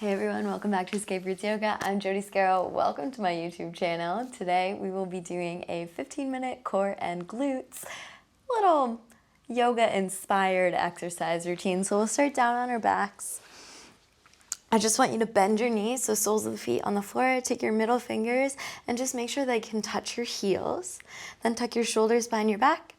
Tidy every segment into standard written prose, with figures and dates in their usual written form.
Hey everyone, welcome back to Escape Roots Yoga. I'm Jody Scarrow. Welcome to my YouTube channel. Today we will be doing a 15-minute core and glutes, little yoga-inspired exercise routine. So we'll start down on our backs. I just want you to bend your knees, so soles of the feet on the floor. Take your middle fingers and just make sure they can touch your heels. Then tuck your shoulders behind your back.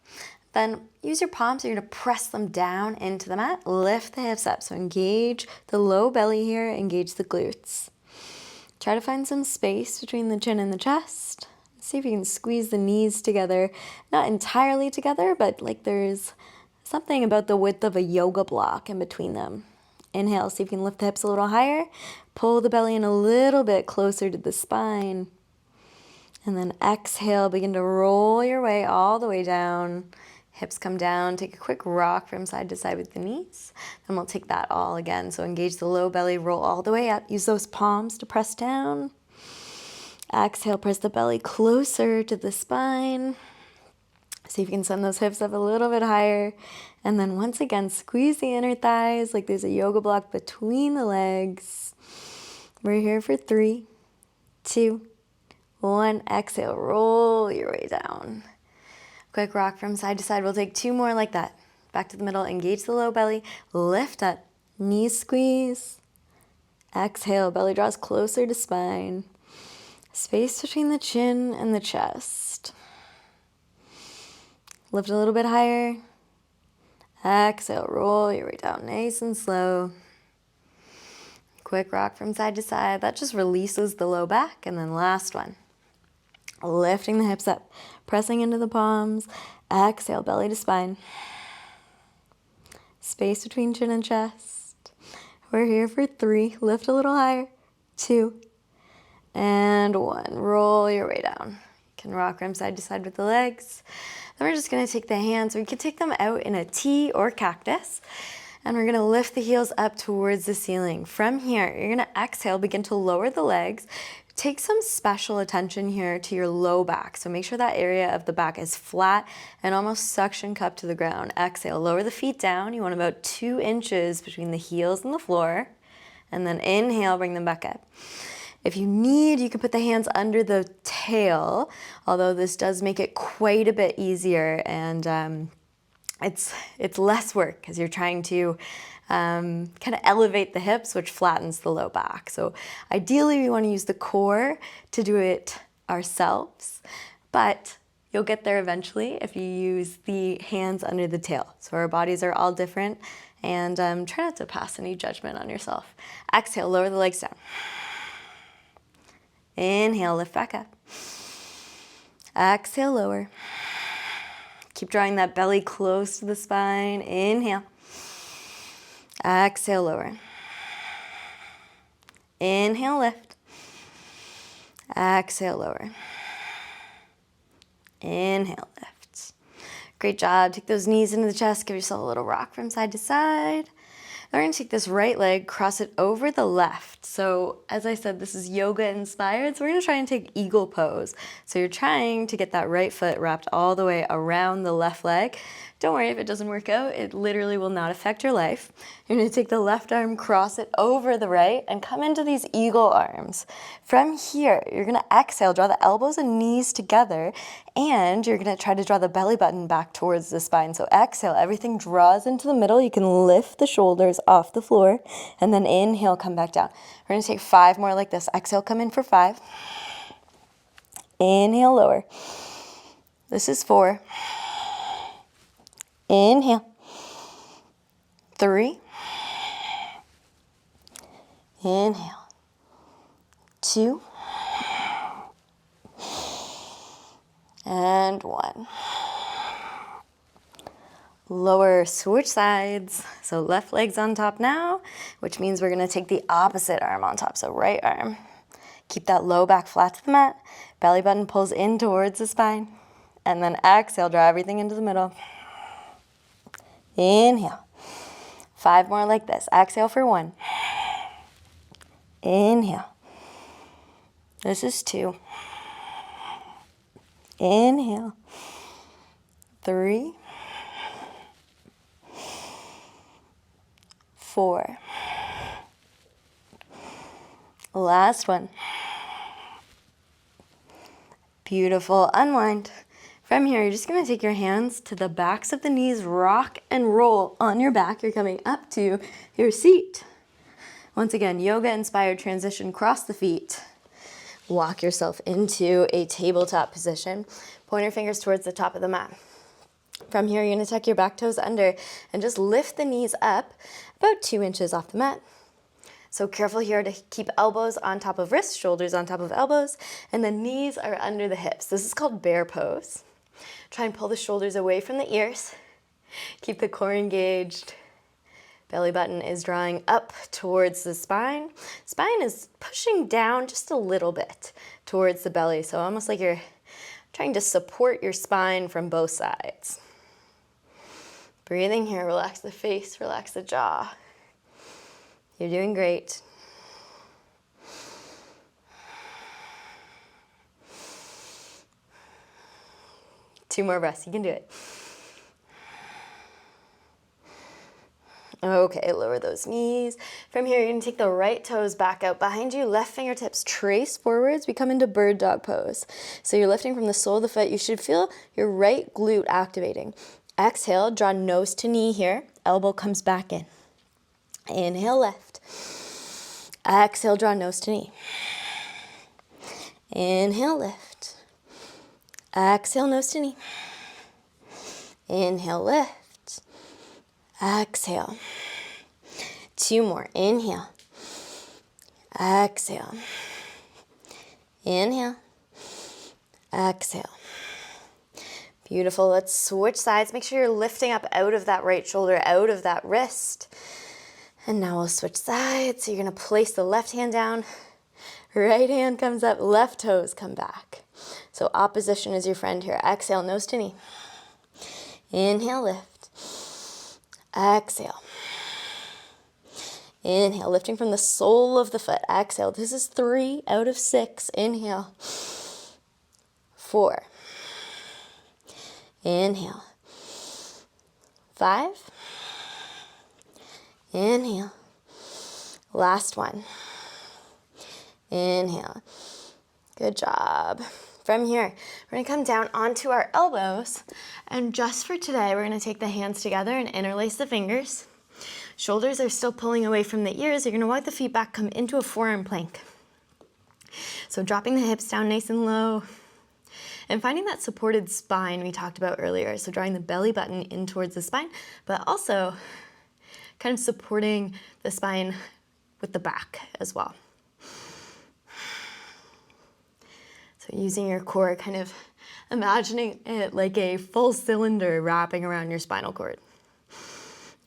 Then use your palms, you're gonna press them down into the mat. Lift the hips up, so engage the low belly here, engage the glutes. Try to find some space between the chin and the chest. See if you can squeeze the knees together. Not entirely together, but like there's something about the width of a yoga block in between them. Inhale, see if you can lift the hips a little higher. Pull the belly in a little bit closer to the spine. And then exhale, begin to roll your way all the way down. Hips come down, take a quick rock from side to side with the knees. Then we'll take that all again. So engage the low belly, roll all the way up. Use those palms to press down. Exhale, press the belly closer to the spine. See if you can send those hips up a little bit higher. And then once again, squeeze the inner thighs like there's a yoga block between the legs. We're here for 3, 2, 1. Exhale, roll your way down. Quick rock from side to side. We'll take 2 more like that. Back to the middle, engage the low belly, lift up, knees squeeze. Exhale, belly draws closer to spine. Space between the chin and the chest. Lift a little bit higher. Exhale, roll your way down nice and slow. Quick rock from side to side. That just releases the low back. And then last one. Lifting the hips up, pressing into the palms. Exhale, belly to spine. Space between chin and chest. We're here for 3. Lift a little higher. 2. And 1. Roll your way down. You can rock from side to side with the legs. Then we're just going to take the hands. We can take them out in a T or cactus. And we're going to lift the heels up towards the ceiling. From here, you're going to exhale, begin to lower the legs. Take some special attention here to your low back. So make sure that area of the back is flat and almost suction cupped to the ground. Exhale, lower the feet down. You want about 2 inches between the heels and the floor. And then inhale, bring them back up. If you need, you can put the hands under the tail, although this does make it quite a bit easier, and it's less work because you're trying to kind of elevate the hips, which flattens the low back. So ideally we want to use the core to do it ourselves, but you'll get there eventually if you use the hands under the tail. So our bodies are all different, and try not to pass any judgment on yourself. Exhale, lower the legs down. Inhale, lift back up. Exhale, lower. Keep drawing that belly close to the spine. Inhale. Exhale, lower. Inhale, lift. Exhale, lower. Inhale, lift. Great job. Take those knees into the chest. Give yourself a little rock from side to side. We're going to take this right leg, cross it over the left. So as I said, this is yoga inspired. So we're going to try and take eagle pose. So you're trying to get that right foot wrapped all the way around the left leg. Don't worry if it doesn't work out. It literally will not affect your life. You're going to take the left arm, cross it over the right, and come into these eagle arms. From here, you're going to exhale, draw the elbows and knees together, and you're going to try to draw the belly button back towards the spine. So exhale, everything draws into the middle. You can lift the shoulders off the floor, and then inhale, come back down. We're going to take 5 more like this. Exhale, come in for 5. Inhale, lower. This is 4. Inhale. 3. Inhale. 2. And 1. Lower, switch sides. So left leg's on top now, which means we're gonna take the opposite arm on top. So right arm. Keep that low back flat to the mat. Belly button pulls in towards the spine. And then exhale, draw everything into the middle. Inhale. 5 more like this. Exhale for 1. Inhale. This is 2. Inhale. 3. 4. Last one. Beautiful. Unwind. From here, you're just going to take your hands to the backs of the knees, rock and roll on your back. You're coming up to your seat. Once again, yoga-inspired transition, cross the feet. Walk yourself into a tabletop position. Point your fingers towards the top of the mat. From here, you're going to tuck your back toes under and just lift the knees up about 2 inches off the mat. So careful here to keep elbows on top of wrists, shoulders on top of elbows, and the knees are under the hips. This is called bear pose. Try and pull the shoulders away from the ears. Keep the core engaged. Belly button is drawing up towards the spine. Spine is pushing down just a little bit towards the belly. So almost like you're trying to support your spine from both sides. Breathing here, relax the face, relax the jaw. You're doing great. Two more breaths, you can do it. Okay, lower those knees. From here, you're gonna take the right toes back out behind you, left fingertips trace forwards. We come into bird dog pose. So you're lifting from the sole of the foot. You should feel your right glute activating. Exhale, draw nose to knee here. Elbow comes back in. Inhale, lift. Exhale, draw nose to knee. Inhale, lift. Exhale, nose to knee. Inhale, lift. Exhale. 2 more. Inhale. Exhale. Inhale. Exhale. Beautiful. Let's switch sides. Make sure you're lifting up out of that right shoulder, out of that wrist. And now we'll switch sides. So you're going to place the left hand down. Right hand comes up. Left toes come back. So opposition is your friend here. Exhale, nose to knee. Inhale, lift. Exhale. Inhale, lifting from the sole of the foot. Exhale. This is 3 out of 6. Inhale. 4. Inhale. 5. Inhale. Last one. Inhale. Good job. From here, we're going to come down onto our elbows. And just for today, we're going to take the hands together and interlace the fingers. Shoulders are still pulling away from the ears. You're going to walk the feet back, come into a forearm plank. So dropping the hips down nice and low. And finding that supported spine we talked about earlier. So drawing the belly button in towards the spine, but also kind of supporting the spine with the back as well. So using your core, kind of imagining it like a full cylinder wrapping around your spinal cord.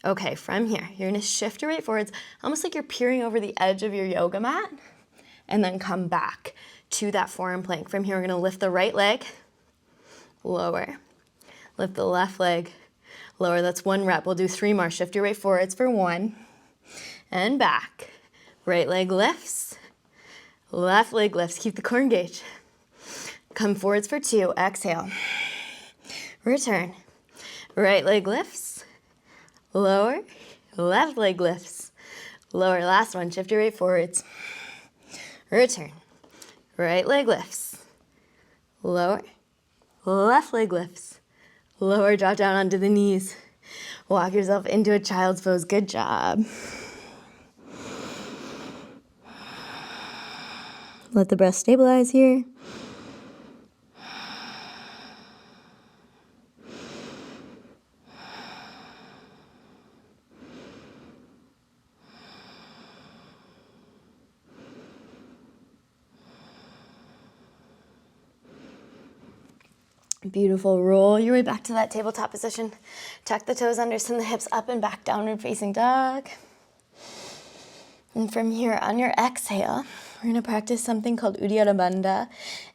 Okay, from here, you're gonna shift your weight forwards, almost like you're peering over the edge of your yoga mat, and then come back to that forearm plank. From here, we're gonna lift the right leg, lower. Lift the left leg, lower. That's 1 rep. We'll do 3 more. Shift your weight forwards for 1, and back. Right leg lifts, left leg lifts. Keep the core engaged. Come forwards for 2. Exhale. Return. Right leg lifts. Lower. Left leg lifts. Lower. Last one. Shift your weight forwards. Return. Right leg lifts. Lower. Left leg lifts. Lower. Drop down onto the knees. Walk yourself into a child's pose. Good job. Let the breath stabilize here. Beautiful. Roll your way back to that tabletop position. Tuck the toes under, send the hips up and back, downward facing dog. And from here, on your exhale, we're going to practice something called Uddiyana Bandha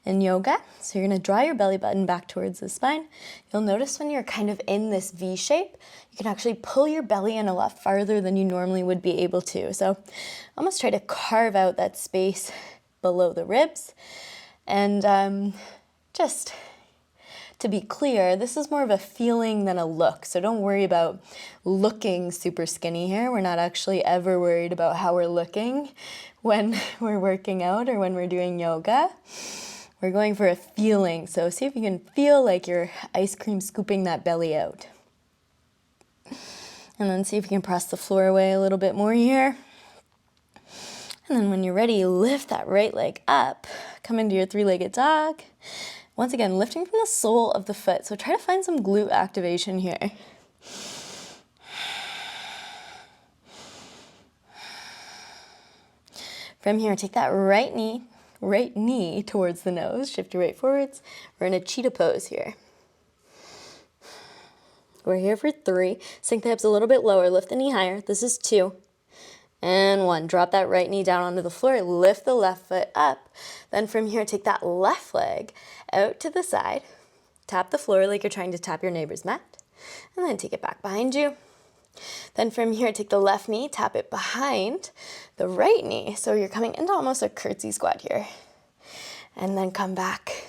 in yoga. So you're going to draw your belly button back towards the spine. You'll notice when you're kind of in this V shape, you can actually pull your belly in a lot farther than you normally would be able to. So almost try to carve out that space below the ribs and just to be clear, this is more of a feeling than a look. So don't worry about looking super skinny here. We're not actually ever worried about how we're looking when we're working out or when we're doing yoga. We're going for a feeling. So see if you can feel like you're ice cream scooping that belly out. And then see if you can press the floor away a little bit more here. And then when you're ready, lift that right leg up. Come into your three-legged dog. Once again, lifting from the sole of the foot. So try to find some glute activation here. From here, take that right knee towards the nose. Shift your weight forwards. We're in a cheetah pose here. We're here for 3. Sink the hips a little bit lower. Lift the knee higher. This is 2. And 1. Drop that right knee down onto the floor. Lift the left foot up. Then from here, take that left leg out to the side. Tap the floor like you're trying to tap your neighbor's mat. And then take it back behind you. Then from here, take the left knee, tap it behind the right knee. So you're coming into almost a curtsy squat here. And then come back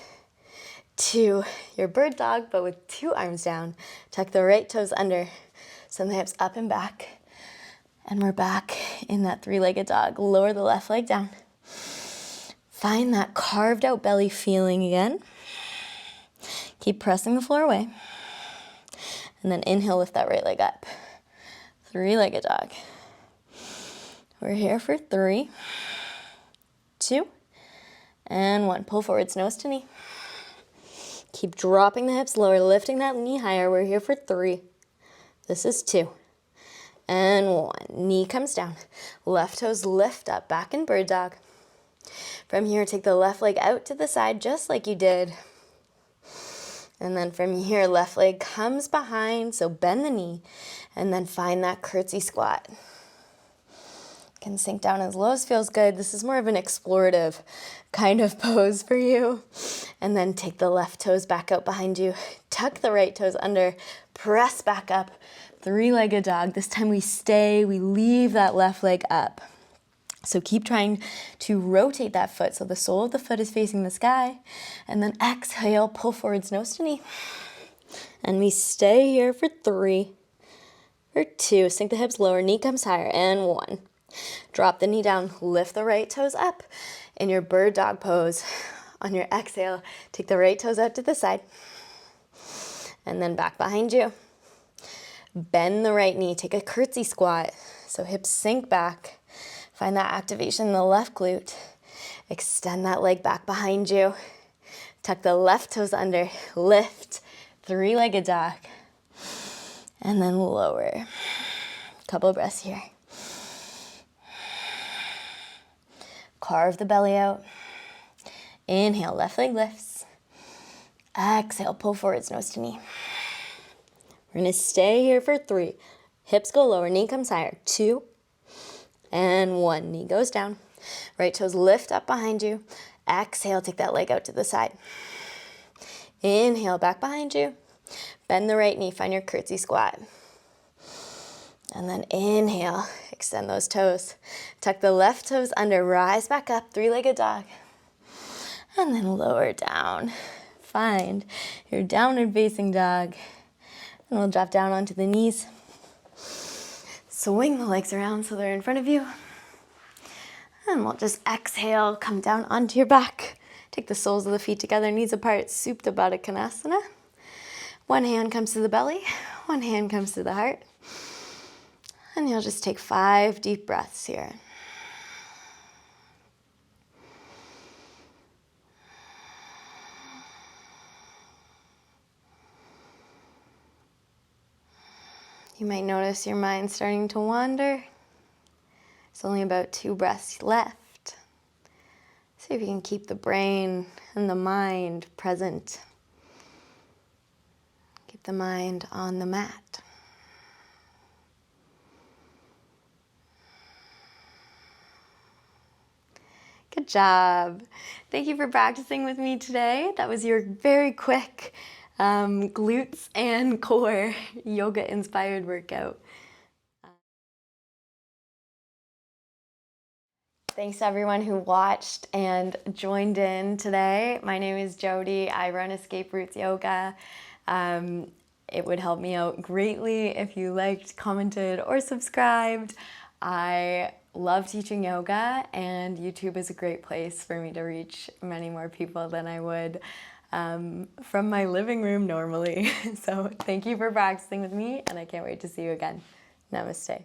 to your bird dog, but with 2 arms down. Tuck the right toes under. Send the hips up and back. And we're back in that 3-legged dog. Lower the left leg down. Find that carved out belly feeling again. Keep pressing the floor away. And then inhale, lift that right leg up. 3-legged dog. We're here for 3, 2, and 1. Pull forwards, nose to knee. Keep dropping the hips lower, lifting that knee higher. We're here for 3. This is 2. And 1. Knee comes down. Left toes lift up, back in bird dog. From here, take the left leg out to the side, just like you did. And then from here, left leg comes behind, so bend the knee. And then find that curtsy squat. Can sink down as low as feels good. This is more of an explorative kind of pose for you. And then take the left toes back out behind you. Tuck the right toes under. Press back up. 3-legged dog. This time we stay. We leave that left leg up. So keep trying to rotate that foot so the sole of the foot is facing the sky. And then exhale, pull forwards, nose to knee. And we stay here for 3, for 2. Sink the hips lower, knee comes higher, and 1. Drop the knee down, lift the right toes up. In your bird dog pose, on your exhale, take the right toes out to the side. And then back behind you. Bend the right knee, take a curtsy squat. So hips sink back. Find that activation in the left glute. Extend that leg back behind you. Tuck the left toes under, lift, 3-legged dog. And then lower. Couple of breaths here. Carve the belly out. Inhale, left leg lifts. Exhale, pull forwards, nose to knee. We're gonna stay here for 3. Hips go lower, knee comes higher. 2, and 1. Knee goes down. Right toes lift up behind you. Exhale, take that leg out to the side. Inhale, back behind you. Bend the right knee, find your curtsy squat. And then inhale, extend those toes. Tuck the left toes under, rise back up, 3-legged dog. And then lower down. Find your downward facing dog. And we'll drop down onto the knees. Swing the legs around so they're in front of you. And we'll just exhale, come down onto your back. Take the soles of the feet together, knees apart, Supta Baddha Konasana. One hand comes to the belly, one hand comes to the heart. And you'll just take 5 deep breaths here. You might notice your mind starting to wander. There's only about 2 breaths left. See if you can keep the brain and the mind present. Keep the mind on the mat. Good job. Thank you for practicing with me today. That was your very quick glutes and core yoga inspired workout. Thanks to everyone who watched and joined in today. My name is Jody. I run Escape Roots Yoga. It would help me out greatly if you liked, commented, or subscribed. I love teaching yoga, and YouTube is a great place for me to reach many more people than I would from my living room normally. So thank you for practicing with me, and I can't wait to see you again. Namaste.